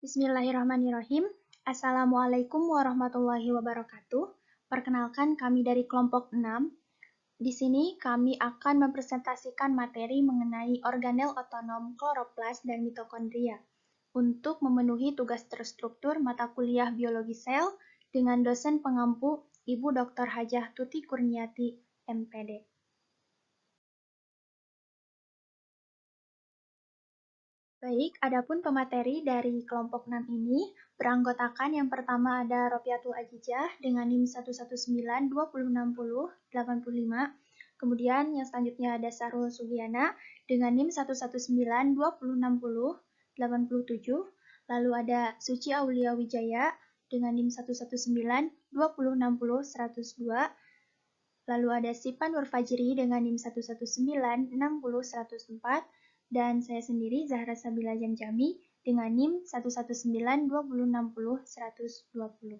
Bismillahirrahmanirrahim. Assalamualaikum warahmatullahi wabarakatuh. Perkenalkan, kami dari kelompok 6. Di sini kami akan mempresentasikan materi mengenai organel otonom, kloroplas, dan mitokondria untuk memenuhi tugas terstruktur mata kuliah biologi sel dengan dosen pengampu Ibu Dr. Hajah Tuti Kurniati, MPD. Baik, adapun pemateri dari kelompok 6 ini beranggotakan yang pertama ada Ropiatul Ajijah dengan NIM 119-2060-85. Kemudian yang selanjutnya ada Sarul Sugiana dengan NIM 119-2060-87. Lalu ada Suci Aulia Wijaya dengan NIM 119-2060-102. Lalu ada Sipan Nurfajri dengan NIM 119-60-104. Dan saya sendiri, Zahra Sabila Jamjami, dengan NIM 119-2060-120.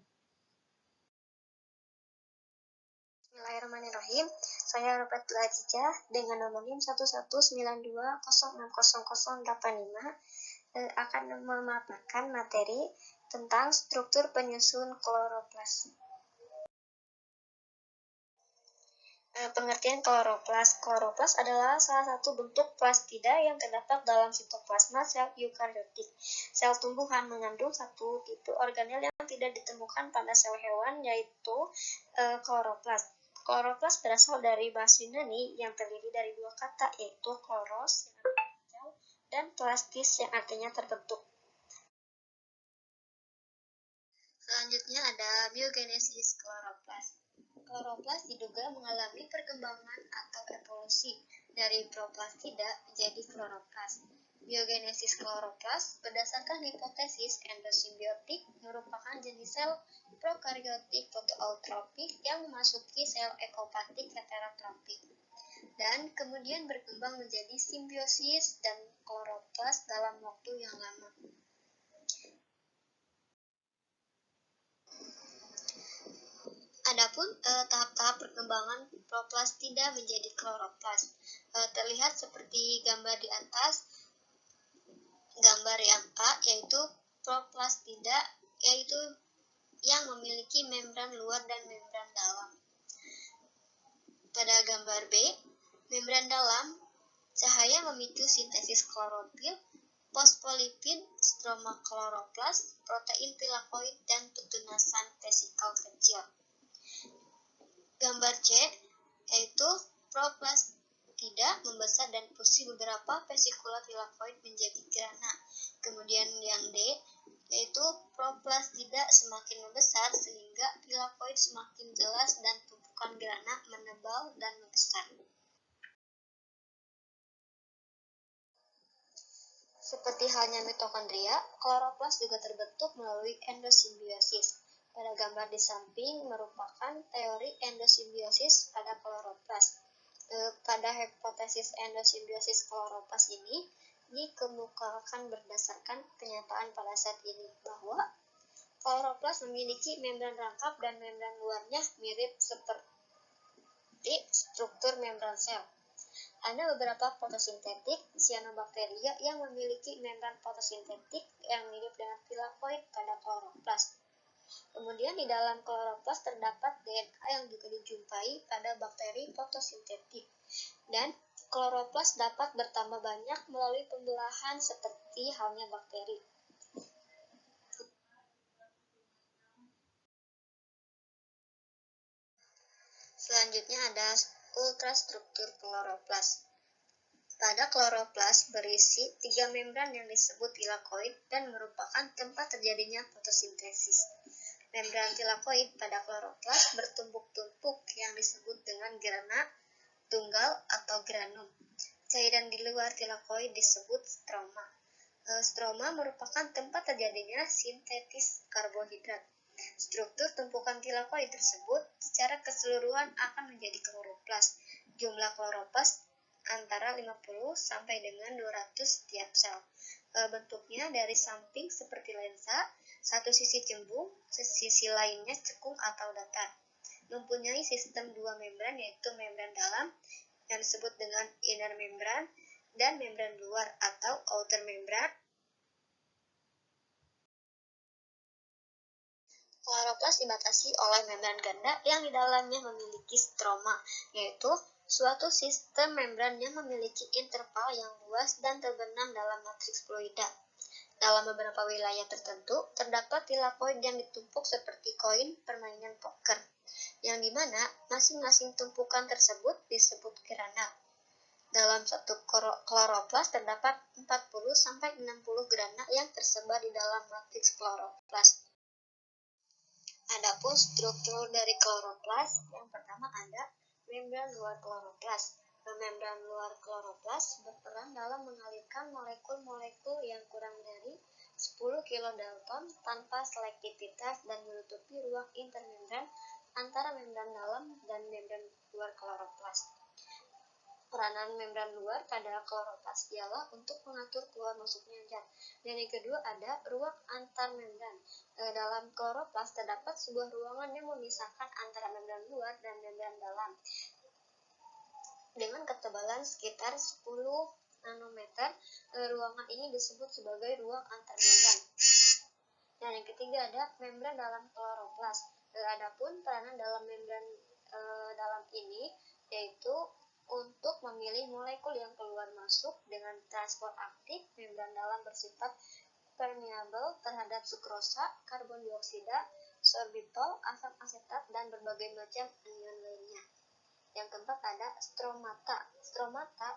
Bismillahirrahmanirrahim. Saya Ropiatul Ajijah dengan nomor NIM 11920600085 akan memaparkan materi tentang struktur penyusun kloroplas. Pengertian kloroplas. Kloroplas adalah salah satu bentuk plastida yang terdapat dalam sitoplasma sel eukariotik. Sel tumbuhan mengandung satu tipe organel yang tidak ditemukan pada sel hewan, yaitu kloroplas. Kloroplas berasal dari bahasa Yunani yang terdiri dari dua kata, yaitu kloros yang artinya dan plastis yang artinya terbentuk. Selanjutnya ada biogenesis kloroplas. Kloroplas diduga mengalami perkembangan atau evolusi dari proplastida menjadi kloroplas. Biogenesis kloroplas berdasarkan hipotesis endosimbiotik merupakan jenis sel prokaryotik fotoeutropik yang memasuki sel ekopatik heterotropik dan kemudian berkembang menjadi simbiosis dan kloroplas dalam waktu yang lama. Adapun tahap-tahap perkembangan proplastida menjadi kloroplas terlihat seperti gambar di atas. Gambar yang A yaitu proplastida, yaitu yang memiliki membran luar dan membran dalam. Pada gambar B, membran dalam, cahaya memicu sintesis klorofil, fosfolipid, stroma kloroplas, protein tilakoid, dan petunasan vesikel kecil. Gambar C yaitu proplastida membesar dan fusi beberapa vesikula tilakoid menjadi grana. Kemudian yang D yaitu proplastida semakin membesar sehingga tilakoid semakin jelas dan tumpukan grana menebal dan membesar. Seperti halnya mitokondria, kloroplas juga terbentuk melalui endosimbiosis. Pada gambar di samping merupakan teori endosimbiosis pada kloroplas. Pada hipotesis endosimbiosis kloroplas ini dikemukakan berdasarkan kenyataan pada saat ini bahwa kloroplas memiliki membran rangkap dan membran luarnya mirip seperti struktur membran sel. Ada beberapa fotosintetik cyanobacteria yang memiliki membran fotosintetik yang mirip dengan tilakoid pada kloroplas. Kemudian di dalam kloroplas terdapat DNA yang juga dijumpai pada bakteri fotosintetik. Dan kloroplas dapat bertambah banyak melalui pembelahan seperti halnya bakteri. Selanjutnya ada ultrastruktur kloroplas. Pada kloroplas berisi 3 membran yang disebut tilakoid dan merupakan tempat terjadinya fotosintesis. Membran tilakoid pada kloroplas bertumpuk-tumpuk yang disebut dengan grana tunggal atau granum. Cairan di luar tilakoid disebut stroma. Stroma merupakan tempat terjadinya sintetis karbohidrat. Struktur tumpukan tilakoid tersebut secara keseluruhan akan menjadi kloroplas. Jumlah kloroplas antara 50 sampai dengan 200 tiap sel. Bentuknya dari samping seperti lensa, satu sisi cembung, sisi lainnya cekung atau datar. Mempunyai sistem dua membran yaitu membran dalam yang disebut dengan inner membran dan membran luar atau outer membran Kloroplas dibatasi oleh membran ganda yang di dalamnya memiliki stroma, yaitu suatu sistem membran yang memiliki interval yang luas dan terbenam dalam matriks fluida. Dalam beberapa wilayah tertentu, terdapat tilakoid yang ditumpuk seperti koin permainan poker, yang dimana masing-masing tumpukan tersebut disebut grana. Dalam satu kloroplas terdapat 40-60 grana yang tersebar di dalam matriks kloroplas. Adapun struktur dari kloroplas, yang pertama ada membran luar kloroplas. Membran luar kloroplas berperan dalam mengalirkan molekul-molekul yang kurang dari 10 kilodalton tanpa selektivitas dan menutupi ruang intermembran antara membran dalam dan membran luar kloroplas. Peranan membran luar pada kloroplas ialah untuk mengatur keluar masuknya zat. Dan yang kedua ada ruang antar membran. Dalam kloroplas terdapat sebuah ruangan yang memisahkan antara membran luar dan membran dalam dengan ketebalan sekitar 10 nanometer. Ruangan ini disebut sebagai ruang antar membran. Dan yang ketiga ada membran dalam kloroplas. Adapun peranan dalam membran dalam ini yaitu untuk memilih molekul yang keluar masuk dengan transport aktif. Membran dalam bersifat permeabel terhadap sukrosa, karbon dioksida, sorbitol, asam asetat, dan berbagai macam anion lainnya. Yang keempat ada stromata. Stromata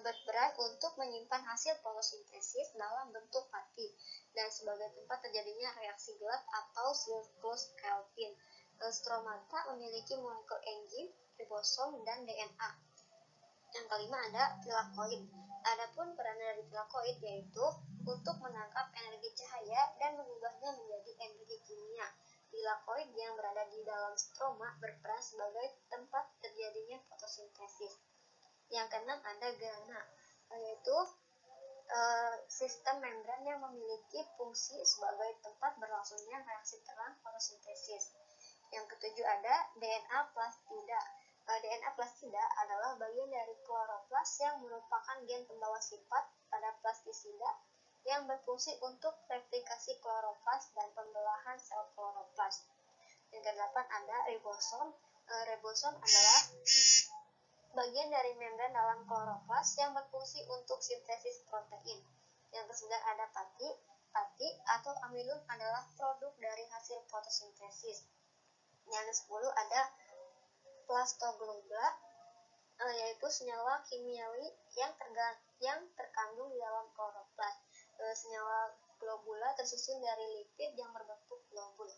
berperan untuk menyimpan hasil fotosintesis dalam bentuk pati dan sebagai tempat terjadinya reaksi gelap atau siklus Kelvin. Stromata memiliki molekul enzim, ribosom, dan DNA. Yang kelima ada tilakoid. Adapun peran dari tilakoid yaitu untuk menangkap energi cahaya dan mengubahnya menjadi energi kimia. Tilakoid yang berada di dalam stroma berperan sebagai tempat terjadinya fotosintesis. Yang keenam ada grana, yaitu sistem membran yang memiliki fungsi sebagai tempat berlangsungnya reaksi terang fotosintesis. Yang ketujuh ada DNA plastida. DNA plastida adalah bagian dari kloroplas yang merupakan gen pembawa sifat pada plastisida yang berfungsi untuk replikasi kloroplas dan pembelahan sel kloroplas. Yang kedelapan ada ribosom. Ribosom adalah bagian dari membran dalam kloroplas yang berfungsi untuk sintesis protein. Yang kesembilan ada pati. Pati atau amilum adalah produk dari hasil fotosintesis. Yang ke-10 ada plastogloba, yaitu senyawa kimiawi yang terkandung di dalam kloroplas. Senyawa globula tersusun dari lipid yang berbentuk globul.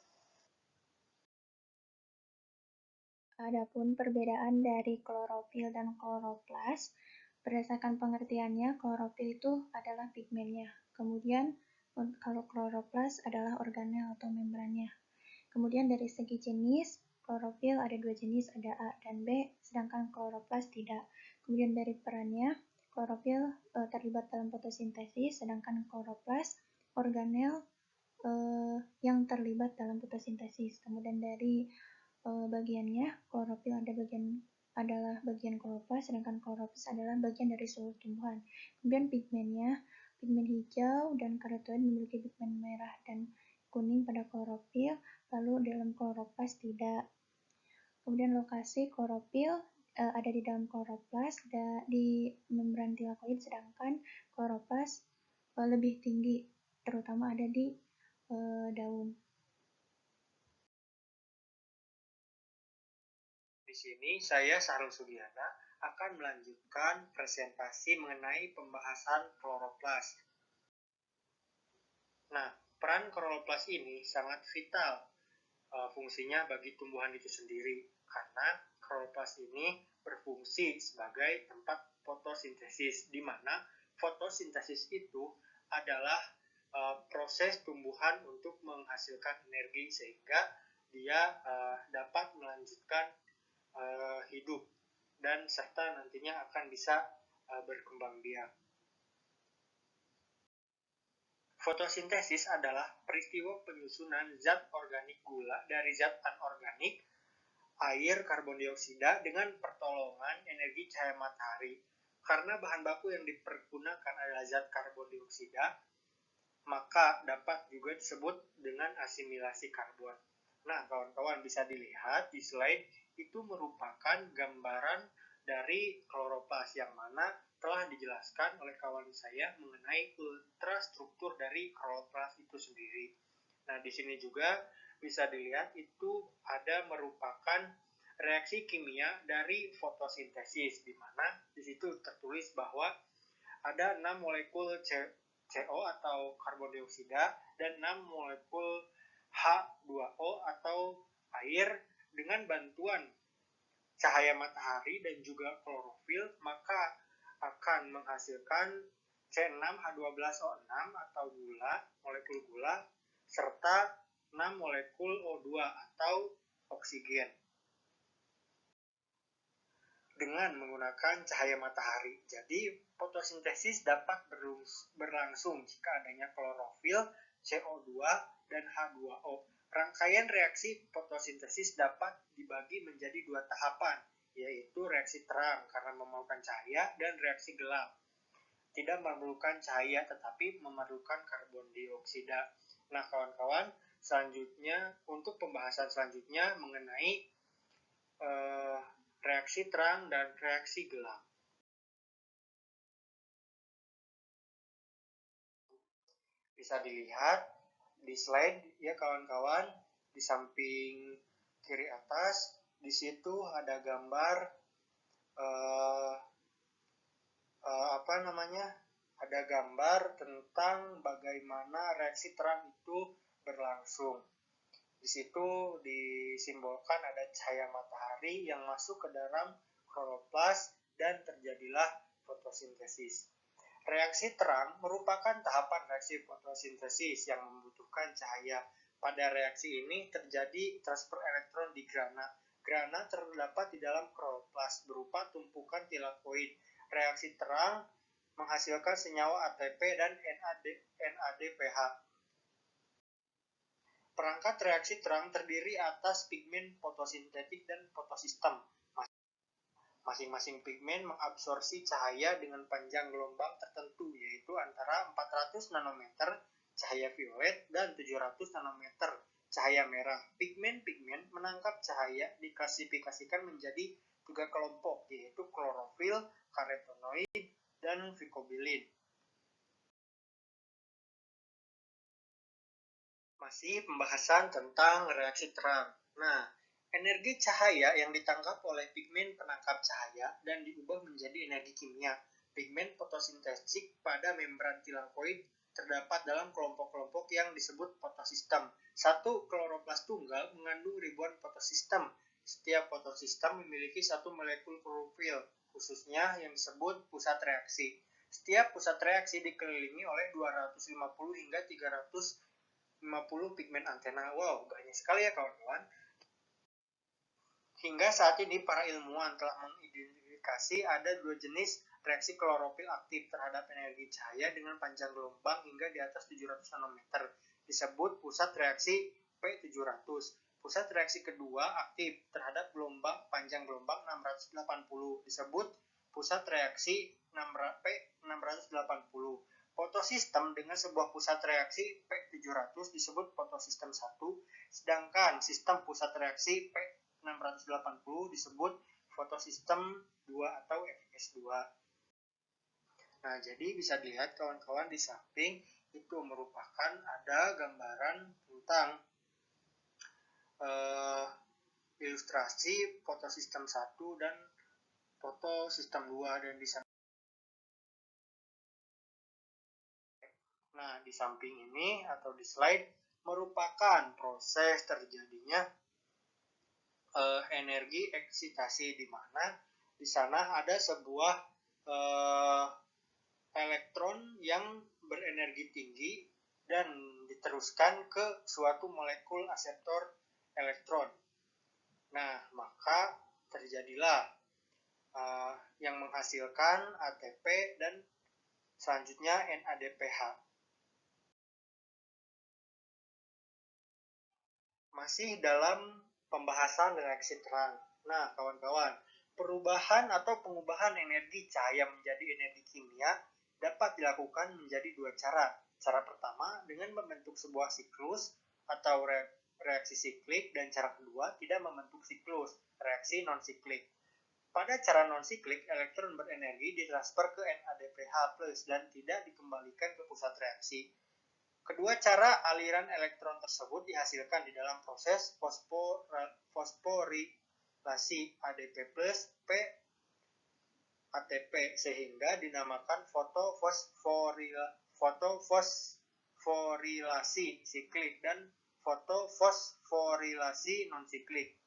Adapun perbedaan dari klorofil dan kloroplas, berdasarkan pengertiannya, klorofil itu adalah pigmennya. Kemudian, kalau kloroplas adalah organel atau membrannya. Kemudian dari segi jenis, klorofil ada dua jenis, ada A dan B, sedangkan kloroplas tidak. Kemudian dari perannya, klorofil terlibat dalam fotosintesis, sedangkan kloroplas organel yang terlibat dalam fotosintesis. Kemudian dari bagiannya, klorofil adalah bagian kloroplas, sedangkan kloroplas adalah bagian dari seluruh tumbuhan. Kemudian pigmennya, pigmen hijau dan karotenoid memiliki pigmen merah dan kuning pada klorofil, lalu dalam kloroplas tidak. Kemudian lokasi klorofil ada di dalam kloroplas, di membran tilakoid, sedangkan kloroplas lebih tinggi, terutama ada di daun. Di sini saya Sahrul Sugiana akan melanjutkan presentasi mengenai pembahasan kloroplas. Nah, peran kloroplas ini sangat vital fungsinya bagi tumbuhan itu sendiri karena kloroplas ini berfungsi sebagai tempat fotosintesis, di mana fotosintesis itu adalah proses tumbuhan untuk menghasilkan energi sehingga dia dapat melanjutkan hidup dan serta nantinya akan bisa berkembang biak. Fotosintesis adalah peristiwa penyusunan zat organik gula dari zat anorganik, air, karbon dioksida dengan pertolongan energi cahaya matahari. Karena bahan baku yang dipergunakan adalah zat karbon dioksida, maka dapat juga disebut dengan asimilasi karbon. Nah, kawan-kawan bisa dilihat di slide itu merupakan gambaran dari kloroplas yang mana telah dijelaskan oleh kawan saya mengenai ultrastruktur dari kloroplas itu sendiri. Nah, di sini juga bisa dilihat itu ada merupakan reaksi kimia dari fotosintesis, di mana di situ tertulis bahwa ada 6 molekul CO atau karbon dioksida dan 6 molekul H2O atau air dengan bantuan cahaya matahari dan juga klorofil, maka akan menghasilkan C6H12O6 atau gula, molekul gula, serta 6 molekul O2 atau oksigen dengan menggunakan cahaya matahari. Jadi, fotosintesis dapat berlangsung jika adanya klorofil, CO2, dan H2O. Rangkaian reaksi fotosintesis dapat dibagi menjadi dua tahapan, yaitu reaksi terang karena memerlukan cahaya dan reaksi gelap. Tidak memerlukan cahaya tetapi memerlukan karbon dioksida. Nah, kawan-kawan, selanjutnya untuk pembahasan selanjutnya mengenai reaksi terang dan reaksi gelap. Bisa dilihat di slide ya kawan-kawan, di samping kiri atas, di situ ada gambar ada gambar tentang bagaimana reaksi terang itu berlangsung. Di situ disimbolkan ada cahaya matahari yang masuk ke dalam kloroplas dan terjadilah fotosintesis. Reaksi terang merupakan tahapan reaksi fotosintesis yang membutuhkan cahaya. Pada reaksi ini terjadi transfer elektron di grana. Grana terdapat di dalam kloroplas berupa tumpukan tilakoid. Reaksi terang menghasilkan senyawa ATP dan NADPH. Perangkat reaksi terang terdiri atas pigmen fotosintetik dan fotosistem. Masing-masing pigmen mengabsorpsi cahaya dengan panjang gelombang tertentu, yaitu antara 400 nanometer cahaya violet dan 700 nanometer cahaya merah. Pigmen-pigmen menangkap cahaya diklasifikasikan menjadi 3 kelompok, yaitu klorofil, karotenoid, dan vicobilin. Masih pembahasan tentang reaksi terang. Nah, energi cahaya yang ditangkap oleh pigmen penangkap cahaya dan diubah menjadi energi kimia. Pigmen fotosintetik pada membran tilakoid terdapat dalam kelompok-kelompok yang disebut fotosistem. Satu kloroplas tunggal mengandung ribuan fotosistem. Setiap fotosistem memiliki satu molekul klorofil, khususnya yang disebut pusat reaksi. Setiap pusat reaksi dikelilingi oleh 250 hingga 350 pigmen antena. Wow, banyak sekali ya kawan-kawan. Hingga saat ini para ilmuwan telah mengidentifikasi ada dua jenis reaksi klorofil aktif terhadap energi cahaya dengan panjang gelombang hingga di atas 700 nanometer, disebut pusat reaksi P700. Pusat reaksi kedua aktif terhadap panjang gelombang 680, disebut pusat reaksi P680. Fotosistem dengan sebuah pusat reaksi P700 disebut fotosistem 1, sedangkan sistem pusat reaksi P680 disebut fotosistem 2 atau FS2. Nah, jadi bisa dilihat kawan-kawan di samping itu merupakan ada gambaran tentang ilustrasi fotosistem 1 dan fotosistem 2 dan di Nah, di samping ini atau di slide merupakan proses terjadinya energi eksitasi, di mana di sana ada sebuah elektron yang berenergi tinggi dan diteruskan ke suatu molekul aseptor elektron. Nah, maka terjadilah yang menghasilkan ATP dan selanjutnya NADPH. Masih dalam pembahasan reaksi terang. Nah, kawan-kawan, perubahan atau pengubahan energi cahaya menjadi energi kimia dapat dilakukan menjadi dua cara. Cara pertama dengan membentuk sebuah siklus atau reaksi siklik, dan cara kedua tidak membentuk siklus, reaksi non-siklik. Pada cara non-siklik, elektron berenergi ditransfer ke NADPH+ dan tidak dikembalikan ke pusat reaksi. Kedua cara aliran elektron tersebut dihasilkan di dalam proses fosforilasi ADP+ P ATP sehingga dinamakan fotofosforilasi siklik dan fotofosforilasi non-siklik.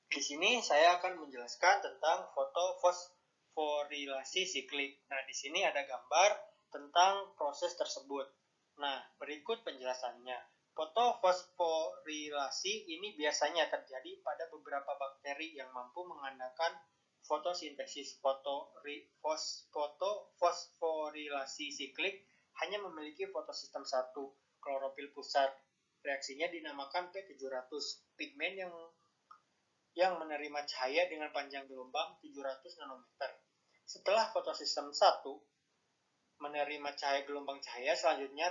Di sini saya akan menjelaskan tentang fotofosforilasi siklik. Nah, di sini ada gambar tentang proses tersebut. Nah, berikut penjelasannya. Fotofosforilasi ini biasanya terjadi pada beberapa bakteri yang mampu mengandalkan fotosintesis. Fotofosforilasi siklik hanya memiliki fotosistem 1, klorofil pusat. Reaksinya dinamakan P700. Pigmen yang menerima cahaya dengan panjang gelombang 700 nanometer. Setelah fotosistem 1 menerima gelombang cahaya, selanjutnya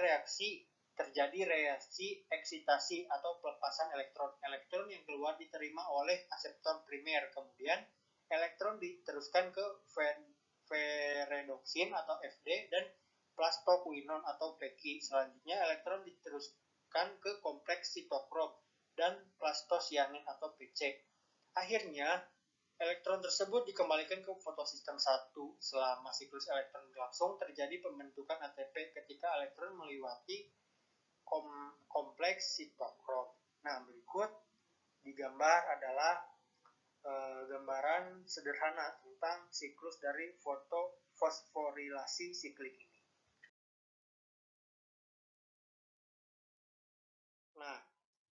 terjadi reaksi eksitasi atau pelepasan elektron. Elektron yang keluar diterima oleh aseptor primer, kemudian elektron diteruskan ke ferredoksin atau Fd dan plastoquinon atau Pq. Selanjutnya elektron diteruskan ke kompleks sitokrom dan plastosianin atau Pc. Akhirnya, elektron tersebut dikembalikan ke fotosistem 1. Selama siklus elektron berlangsung, terjadi pembentukan ATP ketika elektron melewati kompleks sitokrom. Nah, berikut digambar adalah gambaran sederhana tentang siklus dari fotofosforilasi siklik ini. Nah,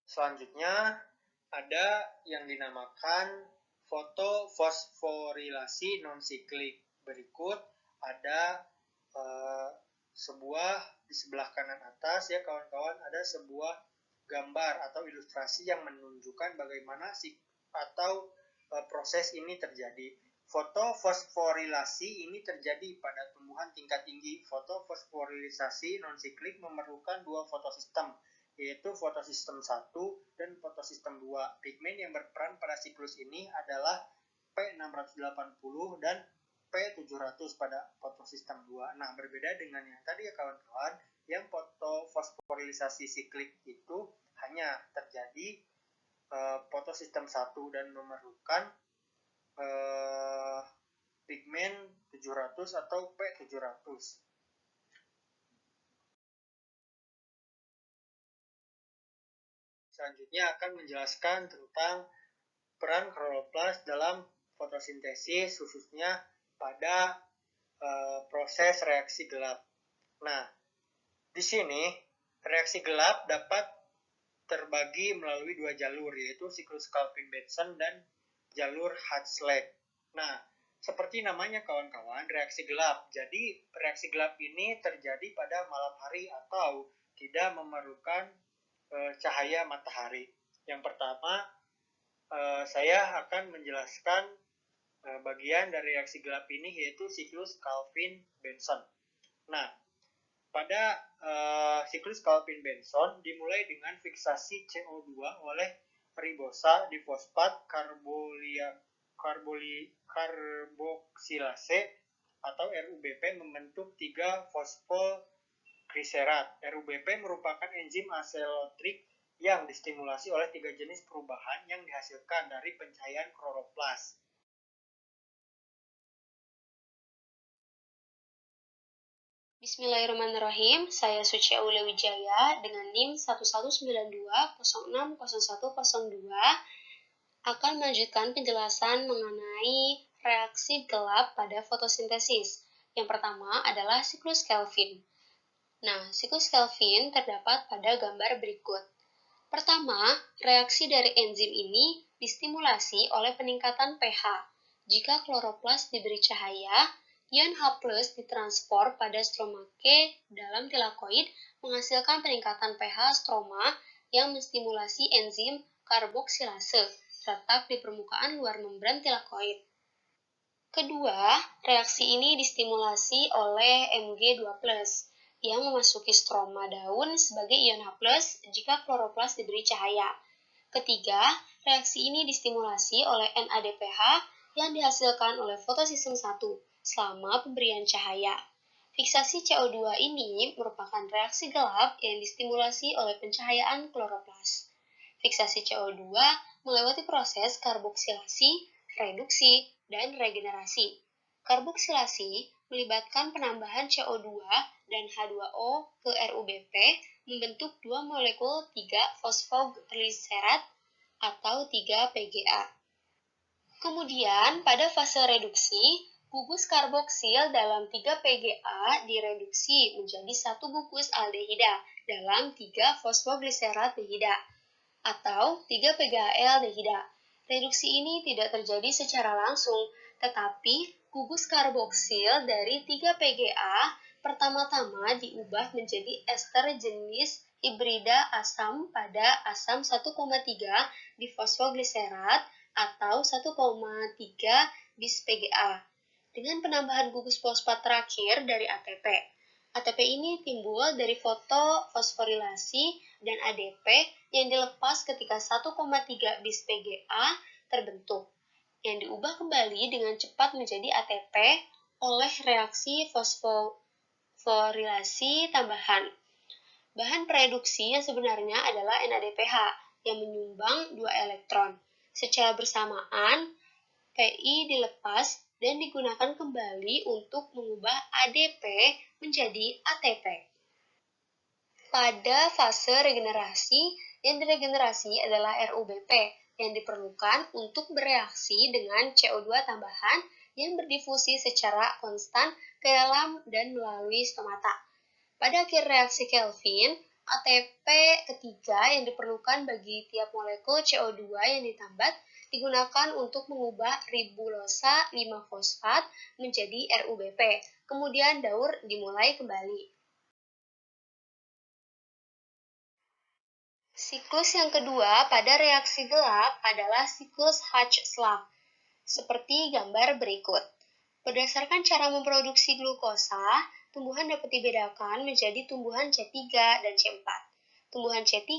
selanjutnya ada yang dinamakan fotofosforilasi non-siklik. Berikut ada di sebelah kanan atas ya kawan-kawan, ada sebuah gambar atau ilustrasi yang menunjukkan bagaimana proses ini terjadi. Fotofosforilasi ini terjadi pada tumbuhan tingkat tinggi. Fotofosforilisasi non-siklik memerlukan dua fotosistem, yaitu fotosistem 1 dan fotosistem 2. Pigmen yang berperan pada siklus ini adalah P680 dan P700 pada fotosistem 2. Nah, berbeda dengan yang tadi ya kawan-kawan, yang fotofosforilisasi siklik itu hanya terjadi fotosistem 1 dan memerlukan pigmen 700 atau P700. Selanjutnya akan menjelaskan tentang peran kloroplas dalam fotosintesis, khususnya pada proses reaksi gelap. Nah, di sini reaksi gelap dapat terbagi melalui dua jalur, yaitu siklus Calvin-Benson dan jalur Hartleb. Nah, seperti namanya kawan-kawan, reaksi gelap. Jadi, reaksi gelap ini terjadi pada malam hari atau tidak memerlukan cahaya matahari. Yang pertama, saya akan menjelaskan bagian dari reaksi gelap ini, yaitu siklus Calvin-Benson. Nah, pada siklus Calvin-Benson dimulai dengan fiksasi CO2 oleh ribosa di fosfat karboksilase atau RUBP membentuk 3 fosfolgliserat. RUBP merupakan enzim aselotrik yang distimulasi oleh 3 jenis perubahan yang dihasilkan dari pencahayaan kloroplas. Bismillahirrahmanirrahim, saya Suci Aulia Wijaya dengan NIM 1192060102 akan melanjutkan penjelasan mengenai reaksi gelap pada fotosintesis. Yang pertama adalah siklus Calvin. Nah, siklus Calvin terdapat pada gambar berikut. Pertama, reaksi dari enzim ini distimulasi oleh peningkatan pH. Jika kloroplas diberi cahaya, ion H+ ditransfer pada stroma K dalam tilakoid menghasilkan peningkatan pH stroma yang menstimulasi enzim karboksilase terletak di permukaan luar membran tilakoid. Kedua, reaksi ini distimulasi oleh Mg2+, yang memasuki stroma daun sebagai ion H+ jika kloroplas diberi cahaya. Ketiga, reaksi ini distimulasi oleh NADPH yang dihasilkan oleh fotosistem 1 selama pemberian cahaya. Fiksasi CO2 ini merupakan reaksi gelap yang distimulasi oleh pencahayaan kloroplas. Fiksasi CO2 melewati proses karboksilasi, reduksi, dan regenerasi. Karboksilasi melibatkan penambahan CO2 dan H2O ke RUBP membentuk dua molekul 3-fosfogliserat atau 3-PGA. Kemudian, pada fase reduksi, gugus karboksil dalam 3-PGA direduksi menjadi satu gugus aldehida dalam 3-fosfogliserat dehida atau 3-PGAL dehida. Reduksi ini tidak terjadi secara langsung, tetapi gugus karboksil dari 3-PGA pertama-tama diubah menjadi ester jenis hibrida asam pada asam 1,3 difosfogliserat atau 1,3 bis-PGA dengan penambahan gugus fosfat terakhir dari ATP. ATP ini timbul dari fotofosforilasi dan ADP yang dilepas ketika 1,3 bis-PGA terbentuk, yang diubah kembali dengan cepat menjadi ATP oleh reaksi fosforilasi tambahan. Bahan pereduksi yang sebenarnya adalah NADPH yang menyumbang 2 elektron. Secara bersamaan, Pi dilepas dan digunakan kembali untuk mengubah ADP menjadi ATP. Pada fase regenerasi, yang diregenerasi adalah RUBP yang diperlukan untuk bereaksi dengan CO2 tambahan yang berdifusi secara konstan ke dalam dan melalui stomata. Pada akhir reaksi Kelvin, ATP ketiga yang diperlukan bagi tiap molekul CO2 yang ditambat digunakan untuk mengubah ribulosa 5-fosfat menjadi RUBP. Kemudian daur dimulai kembali. Siklus yang kedua pada reaksi gelap adalah siklus Hatch-Slav, seperti gambar berikut. Berdasarkan cara memproduksi glukosa, tumbuhan dapat dibedakan menjadi tumbuhan C3 dan C4. Tumbuhan C3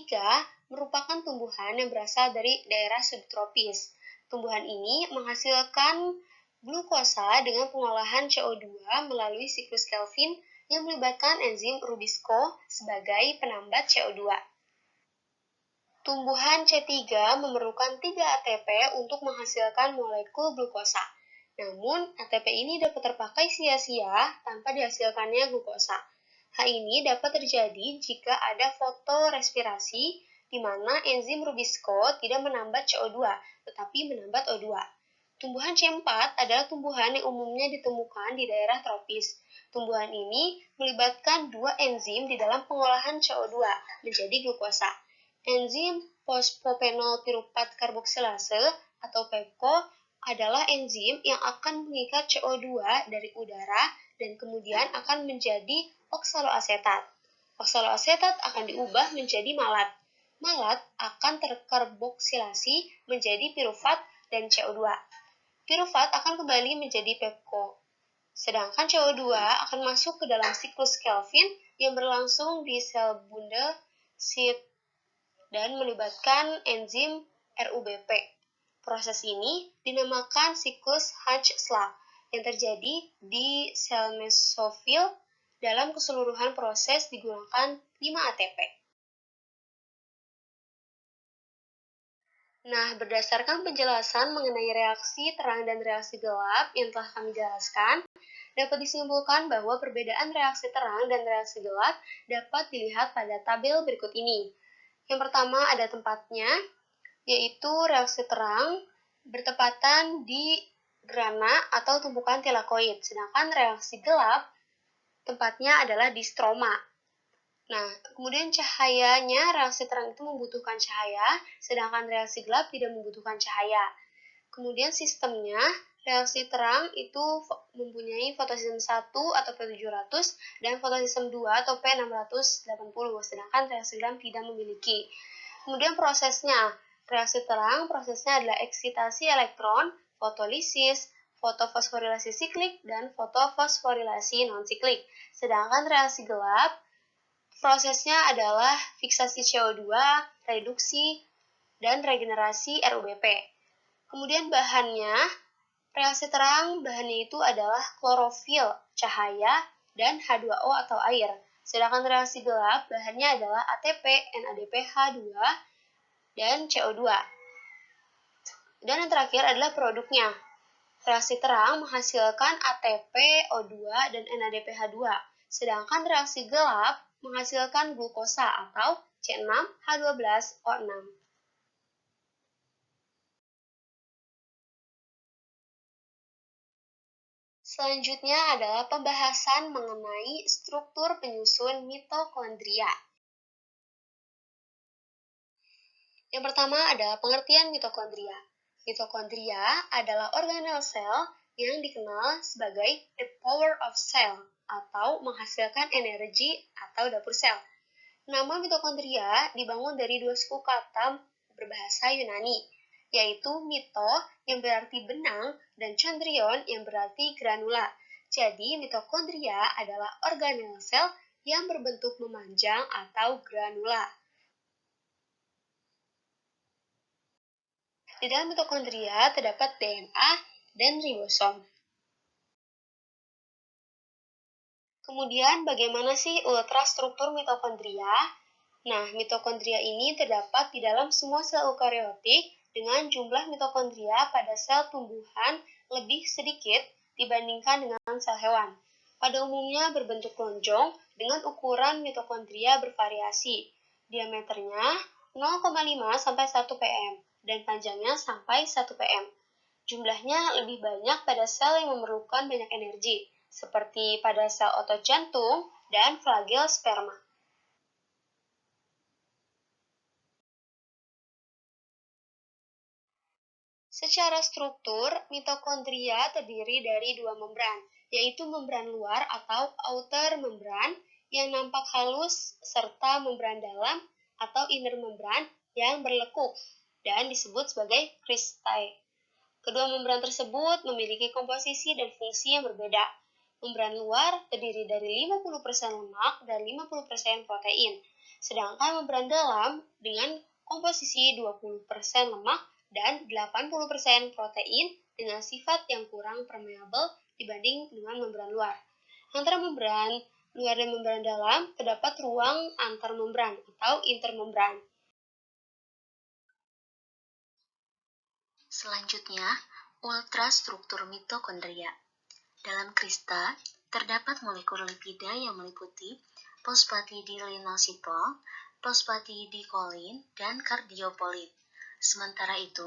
merupakan tumbuhan yang berasal dari daerah subtropis. Tumbuhan ini menghasilkan glukosa dengan pengolahan CO2 melalui siklus Kelvin yang melibatkan enzim Rubisco sebagai penambat CO2. Tumbuhan C3 memerlukan 3 ATP untuk menghasilkan molekul glukosa. Namun, ATP ini dapat terpakai sia-sia tanpa dihasilkannya glukosa. Hal ini dapat terjadi jika ada fotorespirasi di mana enzim Rubisco tidak menambat CO2, tetapi menambat O2. Tumbuhan C4 adalah tumbuhan yang umumnya ditemukan di daerah tropis. Tumbuhan ini melibatkan 2 enzim di dalam pengolahan CO2 menjadi glukosa. Enzim fosfopenol piruvat karboksilase atau PEPCO adalah enzim yang akan mengikat CO2 dari udara dan kemudian akan menjadi oksaloasetat. Oksaloasetat akan diubah menjadi malat. Malat akan terkarboksilasi menjadi piruvat dan CO2. Piruvat akan kembali menjadi PEPCO. Sedangkan CO2 akan masuk ke dalam siklus Kelvin yang berlangsung di sel bundel sit dan melibatkan enzim RUBP. Proses ini dinamakan siklus Hatch-Slav yang terjadi di sel mesofil. Dalam keseluruhan proses digunakan 5 ATP. Nah, berdasarkan penjelasan mengenai reaksi terang dan reaksi gelap yang telah kami jelaskan, dapat disimpulkan bahwa perbedaan reaksi terang dan reaksi gelap dapat dilihat pada tabel berikut ini. Yang pertama ada tempatnya, yaitu reaksi terang bertepatan di grana atau tumpukan tilakoid, sedangkan reaksi gelap tempatnya adalah di stroma. Nah, kemudian cahayanya, reaksi terang itu membutuhkan cahaya, sedangkan reaksi gelap tidak membutuhkan cahaya. Kemudian sistemnya, reaksi terang itu mempunyai fotosistem 1 atau P700 dan fotosistem 2 atau P680, sedangkan reaksi gelap tidak memiliki. Kemudian prosesnya, reaksi terang prosesnya adalah eksitasi elektron, fotolisis, fotofosforilasi siklik, dan fotofosforilasi non-siklik. Sedangkan reaksi gelap, prosesnya adalah fiksasi CO2, reduksi, dan regenerasi RUBP. Kemudian bahannya, reaksi terang bahannya itu adalah klorofil, cahaya, dan H2O atau air. Sedangkan reaksi gelap bahannya adalah ATP, NADPH2, dan CO2. Dan yang terakhir adalah produknya. Reaksi terang menghasilkan ATP, O2, dan NADPH2. Sedangkan reaksi gelap menghasilkan glukosa atau C6H12O6. Selanjutnya adalah pembahasan mengenai struktur penyusun mitokondria. Yang pertama adalah pengertian mitokondria. Mitokondria adalah organel sel yang dikenal sebagai the power of cell atau menghasilkan energi atau dapur sel. Nama mitokondria dibangun dari dua suku kata berbahasa Yunani, yaitu mito yang berarti benang dan chondrion yang berarti granula. Jadi mitokondria adalah organel sel yang berbentuk memanjang atau granula. Di dalam mitokondria terdapat DNA dan ribosom. Kemudian bagaimana sih ultrastruktur mitokondria? Nah, mitokondria ini terdapat di dalam semua sel eukariotik dengan jumlah mitokondria pada sel tumbuhan lebih sedikit dibandingkan dengan sel hewan. Pada umumnya berbentuk lonjong dengan ukuran mitokondria bervariasi. Diameternya 0,5 sampai 1 pm dan panjangnya sampai 1 pm. Jumlahnya lebih banyak pada sel yang memerlukan banyak energi, seperti pada sel otot jantung dan flagel sperma. Secara struktur, mitokondria terdiri dari dua membran, yaitu membran luar atau outer membran yang nampak halus serta membran dalam atau inner membran yang berlekuk dan disebut sebagai cristae. Kedua membran tersebut memiliki komposisi dan fungsi yang berbeda. Membran luar terdiri dari 50% lemak dan 50% protein, sedangkan membran dalam dengan komposisi 20% lemak dan 80% protein dengan sifat yang kurang permeabel dibanding dengan membran luar. Antara membran luar dan membran dalam terdapat ruang antar membran atau intermembran. Selanjutnya, ultrastruktur mitokondria. Dalam krista, terdapat molekul lipida yang meliputi fosfatidilinositol, fosfatidilkolin, dan kardiopolin. Sementara itu,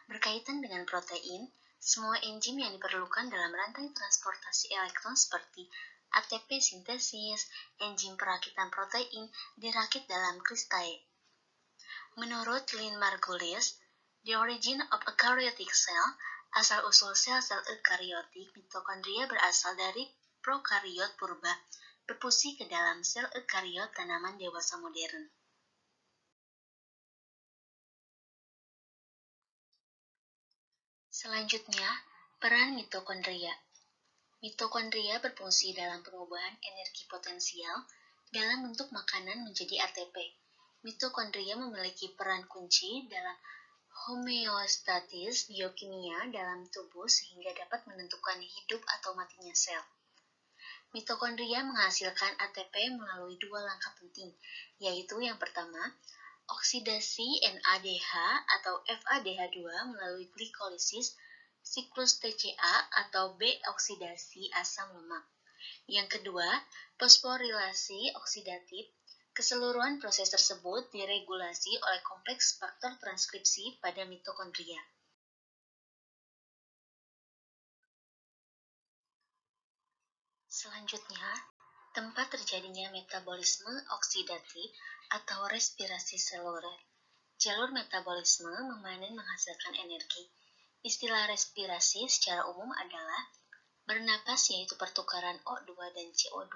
berkaitan dengan protein, semua enzim yang diperlukan dalam rantai transportasi elektron seperti ATP sintesis, enzim perakitan protein dirakit dalam kristae. Menurut Lynn Margulis, The Origin of Eukaryotic Cell, asal-usul sel-sel eukariotik, mitokondria berasal dari prokariot purba, berfungsi ke dalam sel eukariot tanaman dewasa modern. Selanjutnya, peran mitokondria. Mitokondria berfungsi dalam pengubahan energi potensial dalam bentuk makanan menjadi ATP. Mitokondria memiliki peran kunci dalam homeostatis biokimia dalam tubuh sehingga dapat menentukan hidup atau matinya sel. Mitokondria menghasilkan ATP melalui dua langkah penting, yaitu yang pertama, oksidasi NADH atau FADH2 melalui glikolisis, siklus TCA atau B-oksidasi asam lemak. Yang kedua, fosforilasi oksidatif. Keseluruhan proses tersebut diregulasi oleh kompleks faktor transkripsi pada mitokondria. Selanjutnya, tempat terjadinya metabolisme oksidatif atau respirasi seluler. Jalur metabolisme memanen menghasilkan energi. Istilah respirasi secara umum adalah bernapas, yaitu pertukaran O2 dan CO2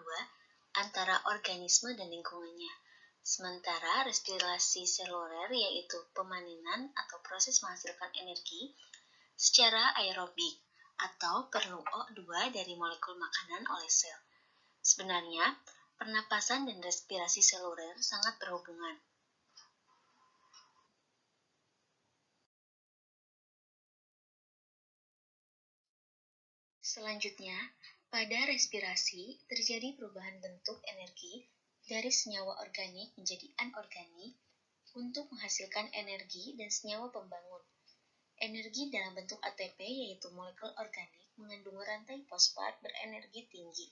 antara organisme dan lingkungannya. Sementara respirasi seluler yaitu pemanenan atau proses menghasilkan energi secara aerobik atau perlu O2 dari molekul makanan oleh sel. Sebenarnya, pernapasan dan respirasi seluler sangat berhubungan. Selanjutnya, pada respirasi terjadi perubahan bentuk energi dari senyawa organik menjadi anorganik untuk menghasilkan energi dan senyawa pembangun. Energi dalam bentuk ATP yaitu molekul organik mengandung rantai fosfat berenergi tinggi.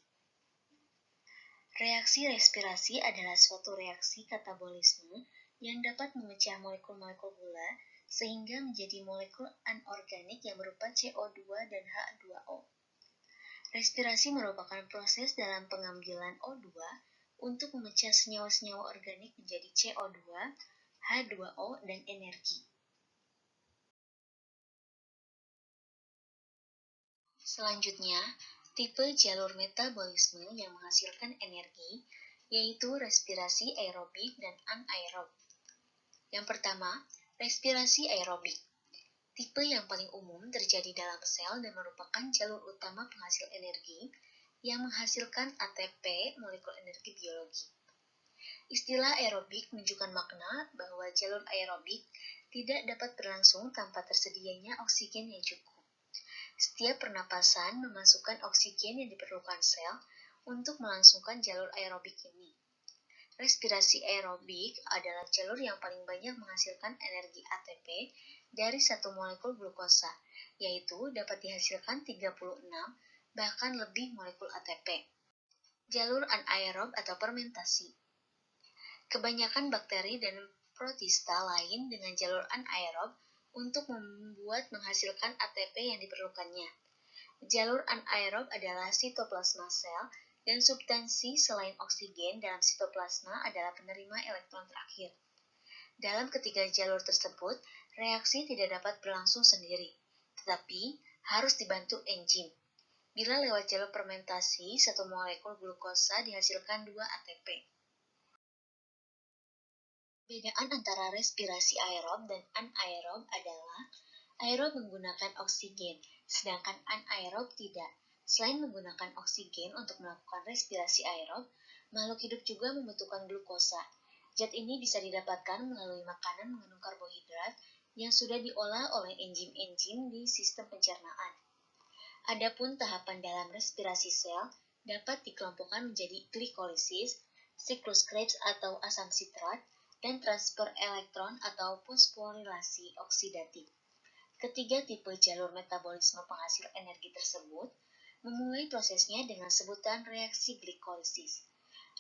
Reaksi respirasi adalah suatu reaksi katabolisme yang dapat memecah molekul-molekul gula sehingga menjadi molekul anorganik yang berupa CO2 dan H2O. Respirasi merupakan proses dalam pengambilan O2 untuk memecah senyawa-senyawa organik menjadi CO2, H2O, dan energi. Selanjutnya, tipe jalur metabolisme yang menghasilkan energi yaitu respirasi aerobik dan anaerob. Yang pertama, respirasi aerobik. Tipe yang paling umum terjadi dalam sel dan merupakan jalur utama penghasil energi yang menghasilkan ATP, molekul energi biologi. Istilah aerobik menunjukkan makna bahwa jalur aerobik tidak dapat berlangsung tanpa tersedianya oksigen yang cukup. Setiap pernapasan memasukkan oksigen yang diperlukan sel untuk melangsungkan jalur aerobik ini. Respirasi aerobik adalah jalur yang paling banyak menghasilkan energi ATP dari satu molekul glukosa, yaitu dapat dihasilkan 36 bahkan lebih molekul ATP. Jalur anaerob atau fermentasi. Kebanyakan bakteri dan protista lain dengan jalur anaerob untuk membuat menghasilkan ATP yang diperlukannya. Jalur anaerob adalah sitoplasma sel dan substansi selain oksigen dalam sitoplasma adalah penerima elektron terakhir. Dalam ketiga jalur tersebut, reaksi tidak dapat berlangsung sendiri, tetapi harus dibantu enzim. Bila lewat jalur fermentasi, satu molekul glukosa dihasilkan 2 ATP. Perbedaan antara respirasi aerob dan anaerob adalah aerob menggunakan oksigen, sedangkan anaerob tidak. Selain menggunakan oksigen untuk melakukan respirasi aerob, makhluk hidup juga membutuhkan glukosa. Zat ini bisa didapatkan melalui makanan mengandung karbohidrat yang sudah diolah oleh enzim-enzim di sistem pencernaan. Adapun tahapan dalam respirasi sel dapat dikelompokkan menjadi glikolisis, siklus Krebs atau asam sitrat, dan transfer elektron atau fosforilasi oksidatif. Ketiga tipe jalur metabolisme penghasil energi tersebut memulai prosesnya dengan sebutan reaksi glikolisis.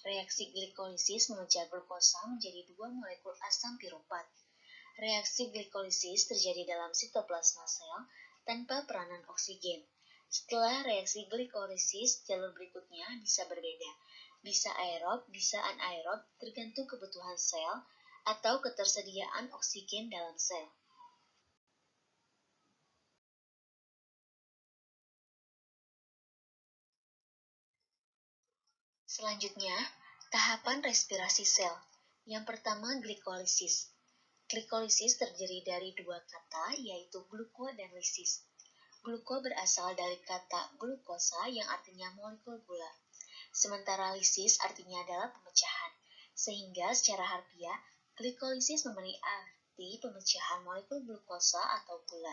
Reaksi glikolisis memecah glukosa menjadi 2 molekul asam piruvat. Reaksi glikolisis terjadi dalam sitoplasma sel tanpa peranan oksigen. Setelah reaksi glikolisis, jalur berikutnya bisa berbeda. Bisa aerob, bisa anaerob, tergantung kebutuhan sel atau ketersediaan oksigen dalam sel. Selanjutnya, tahapan respirasi sel. Yang pertama, glikolisis. Glikolisis terdiri dari 2 kata, yaitu gluko dan lisis. Gluko berasal dari kata glukosa yang artinya molekul gula, sementara lisis artinya adalah pemecahan, sehingga secara harfiah, glikolisis memberi arti pemecahan molekul glukosa atau gula.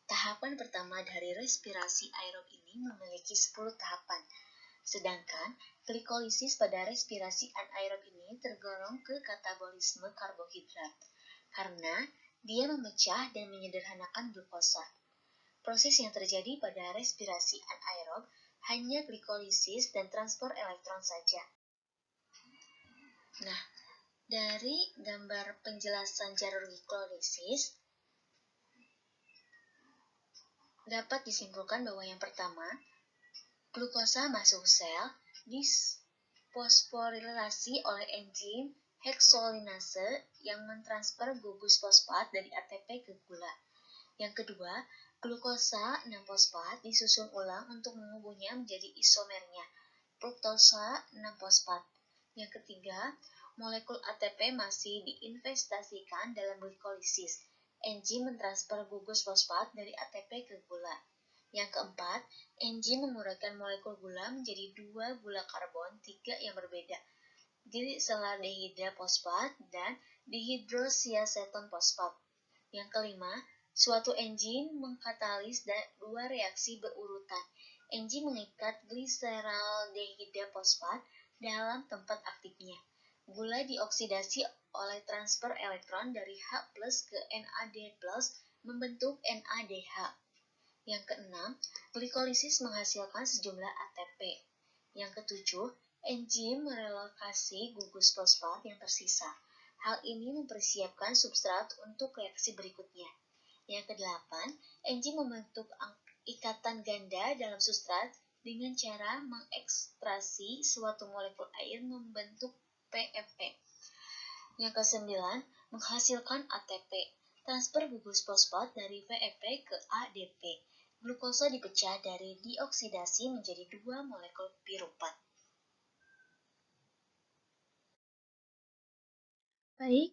Tahapan pertama dari respirasi aerob ini memiliki 10 tahapan, sedangkan glikolisis pada respirasi anaerob ini tergolong ke katabolisme karbohidrat, karena dia memecah dan menyederhanakan glukosa. Proses yang terjadi pada respirasi anaerob hanya glikolisis dan transfer elektron saja. Nah, dari gambar penjelasan jalur glikolisis, dapat disimpulkan bahwa yang pertama, glukosa masuk sel disfosforilasi oleh enzim heksolinase yang mentransfer gugus fosfat dari ATP ke gula. Yang kedua, glukosa 6-fosfat disusun ulang untuk mengubahnya menjadi isomernya, fruktosa 6-fosfat. Yang ketiga, molekul ATP masih diinvestasikan dalam glikolisis. Enzim mentransfer gugus fosfat dari ATP ke gula. Yang keempat, enzim menguraikan molekul gula menjadi 2 gula karbon 3 yang berbeda, gliseral dehidroposfat dan dihidroksiaseton fosfat. Yang kelima, suatu enzim mengkatalis 2 reaksi berurutan. Enzim mengikat gliseral dehidroposfat dalam tempat aktifnya. Gula dioksidasi oleh transfer elektron dari H+ ke NAD+ membentuk NADH. Yang keenam, glikolisis menghasilkan sejumlah ATP. Yang ketujuh, enzim merelokasi gugus fosfat yang tersisa. Hal ini mempersiapkan substrat untuk reaksi berikutnya. Yang kedelapan, enzim membentuk ikatan ganda dalam substrat dengan cara mengekstrasi suatu molekul air membentuk PFP. Yang kesembilan, menghasilkan ATP, transfer gugus fosfat dari VFP ke ADP. Glukosa dipecah dari dioksidasi menjadi 2 molekul piruvat. Baik,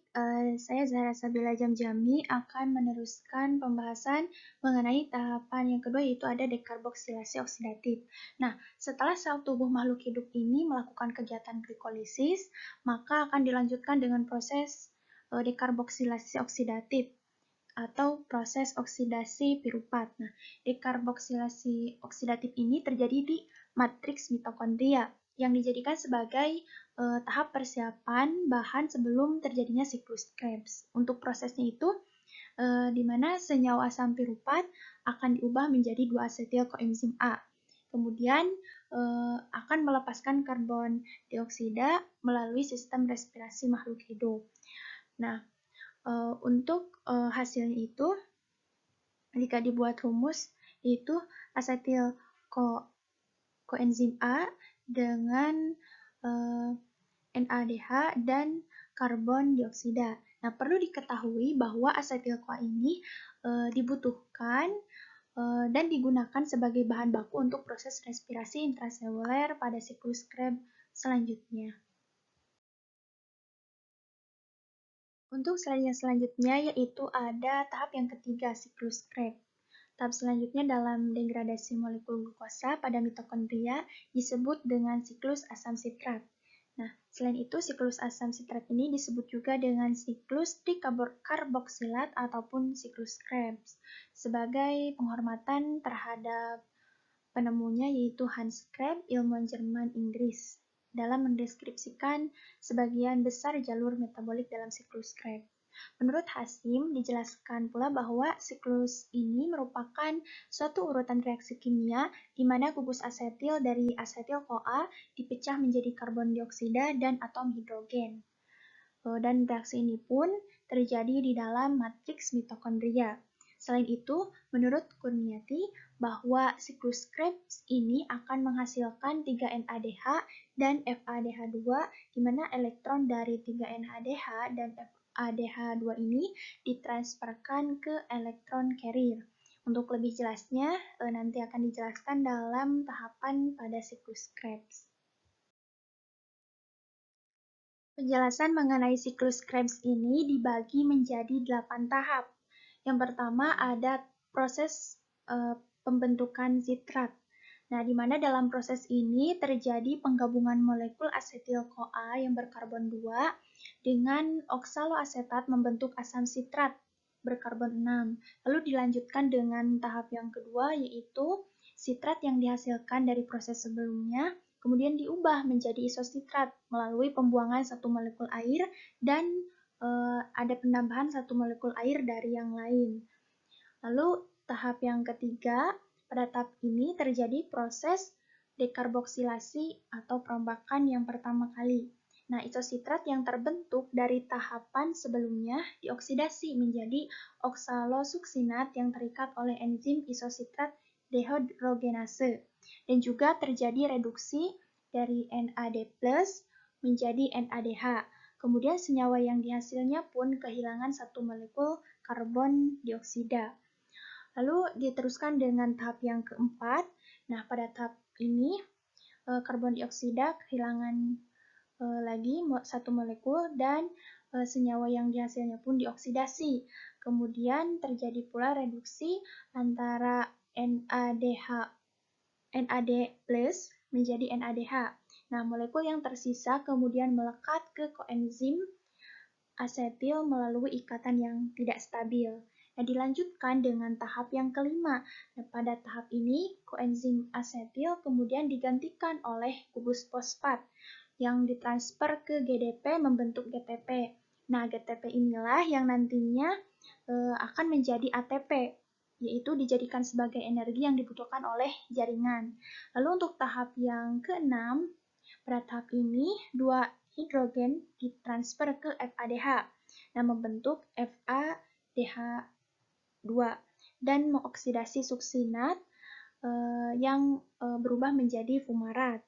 saya Zahra Sabila Jamjami akan meneruskan pembahasan mengenai tahapan yang kedua, yaitu ada dekarboksilasi oksidatif. Nah, setelah sel tubuh makhluk hidup ini melakukan kegiatan glikolisis, maka akan dilanjutkan dengan proses dekarboksilasi oksidatif atau proses oksidasi piruvat. Nah, dekarboksilasi oksidatif ini terjadi di matriks mitokondria yang dijadikan sebagai tahap persiapan bahan sebelum terjadinya siklus Krebs. Untuk prosesnya itu, di mana senyawa asam piruvat akan diubah menjadi 2-asetil koenzim A. Kemudian akan melepaskan karbon dioksida melalui sistem respirasi makhluk hidup. Nah, untuk hasilnya itu, jika dibuat rumus, yaitu asetil koenzim A dengan NADH dan karbon dioksida. Nah, perlu diketahui bahwa asetil-CoA ini dibutuhkan dan digunakan sebagai bahan baku untuk proses respirasi intraseluler pada siklus Krebs selanjutnya. Untuk slide yang selanjutnya yaitu ada tahap yang ketiga, siklus Krebs. Tahap selanjutnya dalam degradasi molekul glukosa pada mitokondria disebut dengan siklus asam sitrat. Nah, selain itu siklus asam sitrat ini disebut juga dengan siklus dikarboksilat ataupun siklus Krebs sebagai penghormatan terhadap penemunya yaitu Hans Krebs, ilmuwan Jerman Inggris, dalam mendeskripsikan sebagian besar jalur metabolik dalam siklus Krebs. Menurut Hasim, dijelaskan pula bahwa siklus ini merupakan suatu urutan reaksi kimia di mana gugus asetil dari asetil-CoA dipecah menjadi karbon dioksida dan atom hidrogen. Dan reaksi ini pun terjadi di dalam matriks mitokondria. Selain itu, menurut Kurniati, bahwa siklus Krebs ini akan menghasilkan 3 NADH dan FADH2, di mana elektron dari 3 NADH dan FADH2 ini ditransferkan ke elektron carrier. Untuk lebih jelasnya, nanti akan dijelaskan dalam tahapan pada siklus Krebs. Penjelasan mengenai siklus Krebs ini dibagi menjadi 8 tahap. Yang pertama ada proses pembentukan sitrat. Nah, di mana dalam proses ini terjadi penggabungan molekul asetil-CoA yang berkarbon 2 dengan oksaloasetat membentuk asam sitrat berkarbon 6. Lalu dilanjutkan dengan tahap yang kedua, yaitu sitrat yang dihasilkan dari proses sebelumnya kemudian diubah menjadi isositrat melalui pembuangan satu molekul air dan ada penambahan satu molekul air dari yang lain. Lalu tahap yang ketiga, pada tahap ini terjadi proses dekarboksilasi atau perombakan yang pertama kali. Nah, isositrat yang terbentuk dari tahapan sebelumnya dioksidasi menjadi oksalosuksinat yang terikat oleh enzim isositrat dehidrogenase. Dan juga terjadi reduksi dari NAD+ menjadi NADH. Kemudian senyawa yang dihasilnya pun kehilangan satu molekul karbon dioksida. Lalu diteruskan dengan tahap yang keempat. Nah, pada tahap ini karbon dioksida kehilangan lagi satu molekul dan senyawa yang dihasilnya pun dioksidasi. Kemudian terjadi pula reduksi antara NAD plus menjadi NADH. Nah, molekul yang tersisa kemudian melekat ke koenzim asetil melalui ikatan yang tidak stabil. Nah, dilanjutkan dengan tahap yang kelima. Nah, pada tahap ini, koenzim asetil kemudian digantikan oleh gugus fosfat yang ditransfer ke GDP membentuk GTP. Nah, GTP inilah yang nantinya akan menjadi ATP, yaitu dijadikan sebagai energi yang dibutuhkan oleh jaringan. Lalu untuk tahap yang keenam, pada tahap ini, dua hidrogen ditransfer ke FADH, dan membentuk FADH2, dan mengoksidasi suksinat yang berubah menjadi fumarat.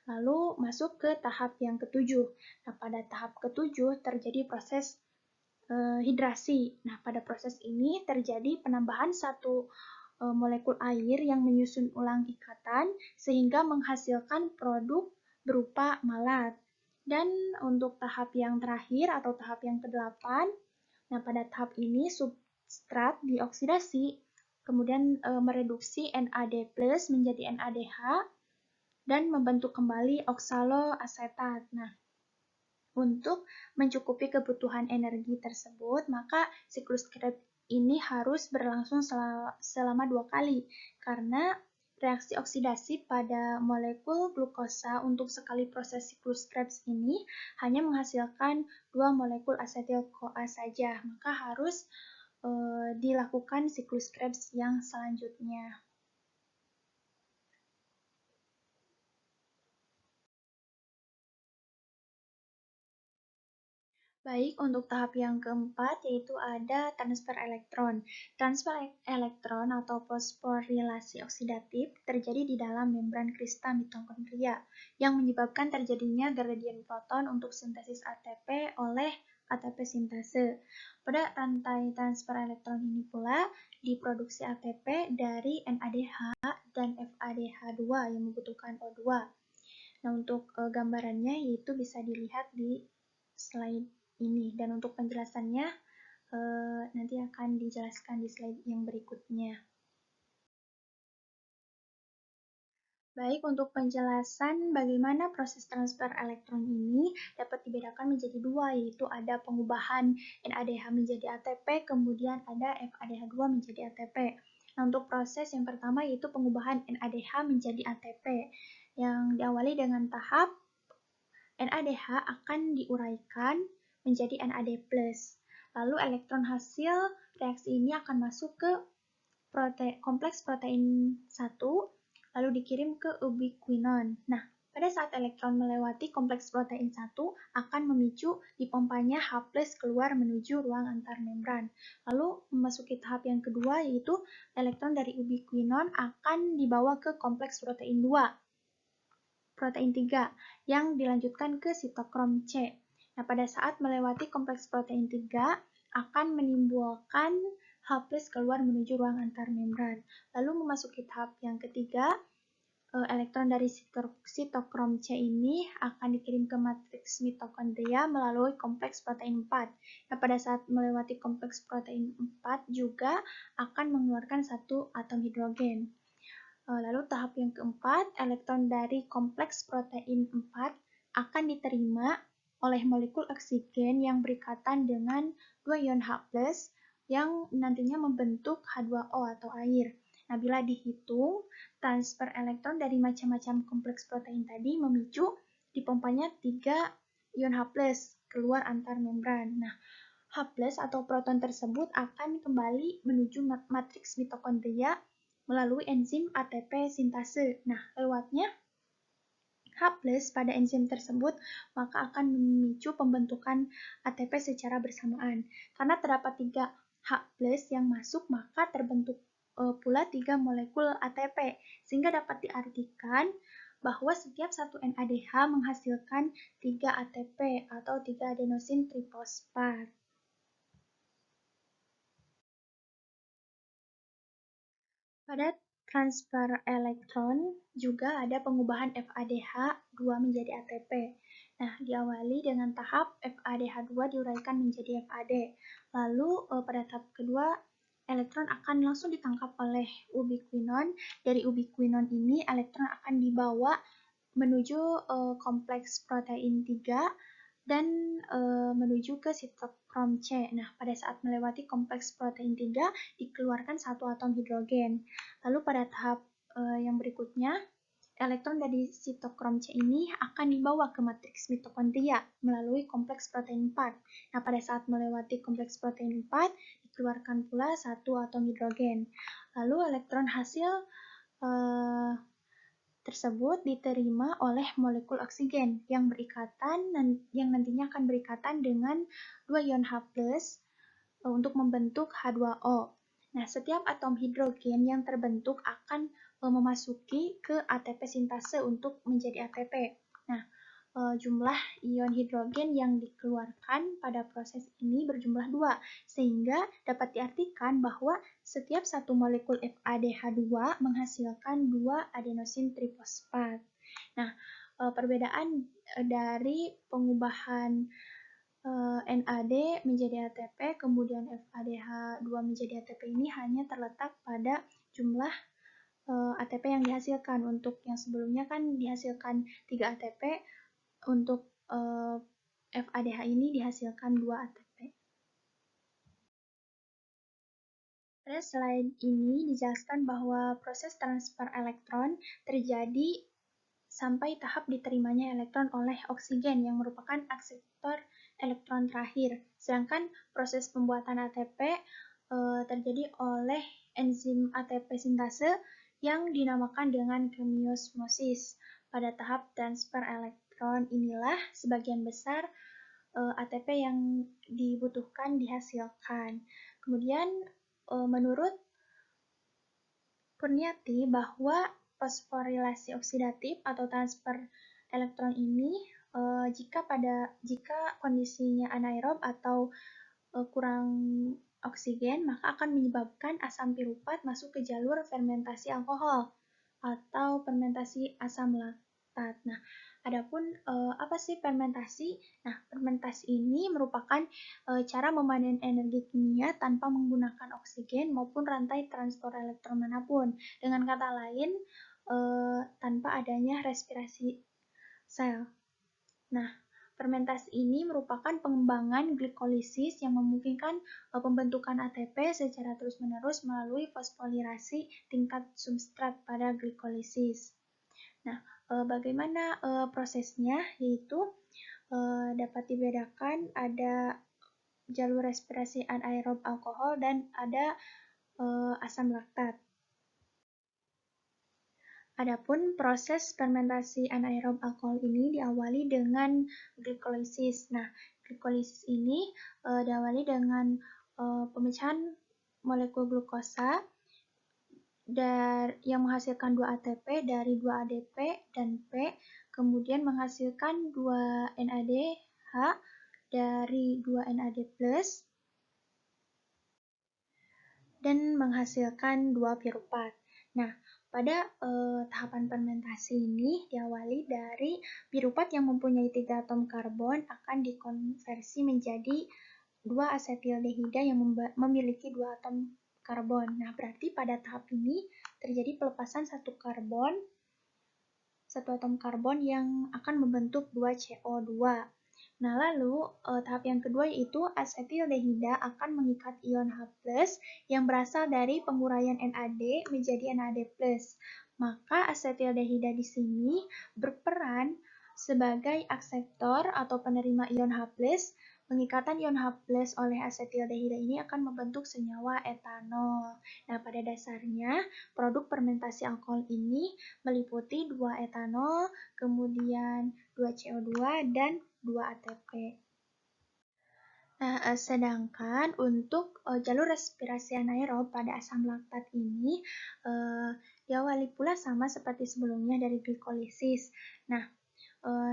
Lalu masuk ke tahap yang ketujuh. Nah, pada tahap ketujuh terjadi proses hidrasi. Nah, pada proses ini terjadi penambahan satu molekul air yang menyusun ulang ikatan sehingga menghasilkan produk berupa malat. Dan untuk tahap yang terakhir atau tahap yang ke-8, nah pada tahap ini substrat dioksidasi, kemudian mereduksi NAD+ menjadi NADH dan membentuk kembali oksaloasetat. Nah, untuk mencukupi kebutuhan energi tersebut, maka siklus Krebs ini harus berlangsung selama 2 kali, karena reaksi oksidasi pada molekul glukosa untuk sekali proses siklus Krebs ini hanya menghasilkan 2 molekul asetil-CoA saja, maka harus dilakukan siklus Krebs yang selanjutnya. Baik, untuk tahap yang keempat yaitu ada transfer elektron. Transfer elektron atau fosforilasi oksidatif terjadi di dalam membran kristal mitokondria yang menyebabkan terjadinya gradien proton untuk sintesis ATP oleh ATP sintase. Pada rantai transfer elektron ini pula diproduksi ATP dari NADH dan FADH2 yang membutuhkan O2. Nah, untuk gambarannya yaitu bisa dilihat di slide ini, dan untuk penjelasannya nanti akan dijelaskan di slide yang berikutnya. Baik, untuk penjelasan bagaimana proses transfer elektron ini dapat dibedakan menjadi dua, yaitu ada pengubahan NADH menjadi ATP, kemudian ada FADH2 menjadi ATP. Nah, untuk proses yang pertama yaitu pengubahan NADH menjadi ATP, yang diawali dengan tahap NADH akan diuraikan menjadi NAD+. Lalu elektron hasil reaksi ini akan masuk ke kompleks protein 1, lalu dikirim ke ubiquinon. Nah, pada saat elektron melewati kompleks protein 1, akan memicu dipompanya H+ keluar menuju ruang antar membran. Lalu memasuki tahap yang kedua, yaitu elektron dari ubiquinon akan dibawa ke kompleks protein 2, protein 3, yang dilanjutkan ke sitokrom C. Nah, pada saat melewati kompleks protein 3, akan menimbulkan H+ keluar menuju ruang antar membran. Lalu memasuki tahap yang ketiga, elektron dari sitokrom C ini akan dikirim ke matriks mitokondria melalui kompleks protein 4. Nah, pada saat melewati kompleks protein 4 juga akan mengeluarkan satu atom hidrogen. Lalu tahap yang keempat, elektron dari kompleks protein 4 akan diterima oleh molekul oksigen yang berikatan dengan 2 ion H+, yang nantinya membentuk H2O atau air. Nah, bila dihitung, transfer elektron dari macam-macam kompleks protein tadi memicu dipompanya 3 ion H+, keluar antar membran. Nah, H+ atau proton tersebut akan kembali menuju matriks mitokondria melalui enzim ATP sintase. Nah, lewatnya H+ pada enzim tersebut maka akan memicu pembentukan ATP secara bersamaan. Karena terdapat 3 H+ yang masuk, maka terbentuk pula 3 molekul ATP, sehingga dapat diartikan bahwa setiap satu NADH menghasilkan 3 ATP atau 3 adenosin trifosfat. Pada transfer elektron juga ada pengubahan FADH2 menjadi ATP. Nah, diawali dengan tahap FADH2 diuraikan menjadi FAD. Lalu pada tahap kedua elektron akan langsung ditangkap oleh ubiquinon. Dari ubiquinon ini, elektron akan dibawa menuju kompleks protein 3 dan menuju ke sitokrom C. Nah, pada saat melewati kompleks protein 3, dikeluarkan satu atom hidrogen. Lalu pada tahap yang berikutnya, elektron dari sitokrom C ini akan dibawa ke matriks mitokondria melalui kompleks protein 4. Nah, pada saat melewati kompleks protein 4, dikeluarkan pula satu atom hidrogen. Lalu elektron hasil tersebut diterima oleh molekul oksigen yang nantinya akan berikatan dengan dua ion H+ untuk membentuk H2O. Nah, setiap atom hidrogen yang terbentuk akan memasuki ke ATP sintase untuk menjadi ATP. Nah, jumlah ion hidrogen yang dikeluarkan pada proses ini berjumlah 2, sehingga dapat diartikan bahwa setiap satu molekul FADH2 menghasilkan 2 adenosin trifosfat. Nah, perbedaan dari pengubahan NAD menjadi ATP, kemudian FADH2 menjadi ATP ini hanya terletak pada jumlah ATP yang dihasilkan. Untuk yang sebelumnya kan dihasilkan 3 ATP, untuk FADH ini dihasilkan 2 ATP. Pada slide ini dijelaskan bahwa proses transfer elektron terjadi sampai tahap diterimanya elektron oleh oksigen yang merupakan akseptor elektron terakhir. Sedangkan proses pembuatan ATP terjadi oleh enzim ATP sintase yang dinamakan dengan chemiosmosis. Pada tahap transfer elektron inilah sebagian besar ATP yang dibutuhkan dihasilkan. Kemudian menurut Kurniati bahwa fosforilasi oksidatif atau transfer elektron ini jika kondisinya anaerob atau kurang oksigen, maka akan menyebabkan asam piruvat masuk ke jalur fermentasi alkohol atau fermentasi asam laktat. Nah, adapun apa sih fermentasi? Nah, fermentasi ini merupakan cara memanen energi kimia tanpa menggunakan oksigen maupun rantai transport elektron manapun. Dengan kata lain, tanpa adanya respirasi sel. Nah, fermentasi ini merupakan pengembangan glikolisis yang memungkinkan pembentukan ATP secara terus-menerus melalui fosforilasi tingkat substrat pada glikolisis. Nah, bagaimana prosesnya? Yaitu dapat dibedakan ada jalur respirasi anaerob alkohol dan ada asam laktat. Adapun proses fermentasi anaerob alkohol ini diawali dengan glikolisis. Nah, glikolisis ini diawali dengan pemecahan molekul glukosa yang menghasilkan 2 ATP dari 2 ADP dan P, kemudian menghasilkan 2 NADH dari 2 NAD+, dan menghasilkan 2 piruvat. Nah, pada tahapan fermentasi ini diawali dari piruvat yang mempunyai 3 atom karbon akan dikonversi menjadi 2 asetildehida yang memiliki 2 atom karbon. Nah, berarti pada tahap ini terjadi pelepasan satu atom karbon yang akan membentuk 2 CO2. Nah, lalu tahap yang kedua yaitu asetildehida akan mengikat ion H+ yang berasal dari penguraian NAD menjadi NAD+. Maka asetildehida di sini berperan sebagai akseptor atau penerima ion H+. Pengikatan ion H+ oleh asetildehida ini akan membentuk senyawa etanol. Nah, pada dasarnya produk fermentasi alkohol ini meliputi 2 etanol, kemudian 2 CO2 dan 2 ATP. Nah, sedangkan untuk jalur respirasi anaerob pada asam laktat ini diawali pula sama seperti sebelumnya dari glikolisis. Nah,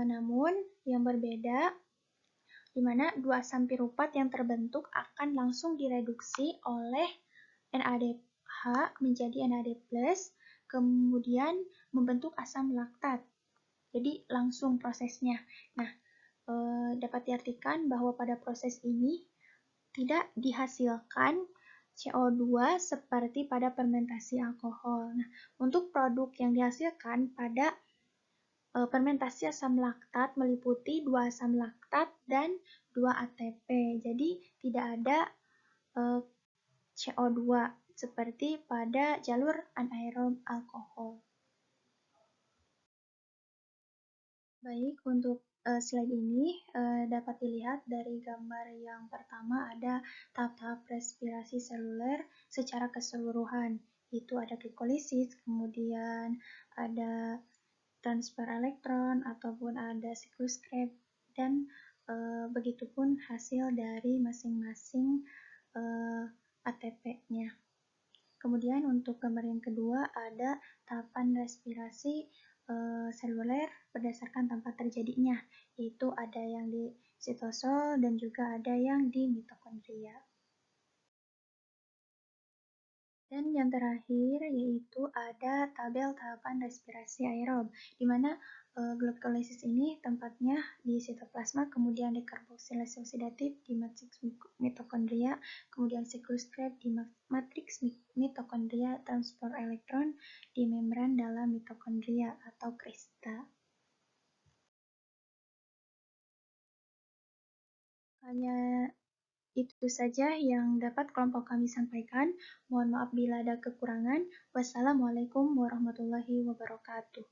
namun yang berbeda di mana 2 asam piruvat yang terbentuk akan langsung direduksi oleh NADH menjadi NAD+, kemudian membentuk asam laktat. Jadi langsung prosesnya. Nah, dapat diartikan bahwa pada proses ini tidak dihasilkan CO2 seperti pada fermentasi alkohol. Nah, untuk produk yang dihasilkan pada fermentasi asam laktat meliputi 2 asam laktat dan 2 ATP. Jadi, tidak ada CO2 seperti pada jalur anaerob alkohol. Baik, untuk slide ini dapat dilihat dari gambar yang pertama ada tahap-tahap respirasi seluler secara keseluruhan. Itu ada glikolisis, kemudian ada transfer elektron, ataupun ada siklus Krebs, dan begitupun hasil dari masing-masing ATP-nya. Kemudian untuk gambar yang kedua ada tahapan respirasi seluler berdasarkan tempat terjadinya, yaitu ada yang di sitosol dan juga ada yang di mitokondria. Dan yang terakhir yaitu ada tabel tahapan respirasi aerob, di mana glikolisis ini tempatnya di sitoplasma, kemudian dekarboksilase oksidatif di matriks mitokondria, kemudian siklus Krebs di matriks mitokondria, transport elektron di membran dalam mitokondria atau krista. Hanya itu saja yang dapat kelompok kami sampaikan. Mohon maaf bila ada kekurangan. Wassalamualaikum warahmatullahi wabarakatuh.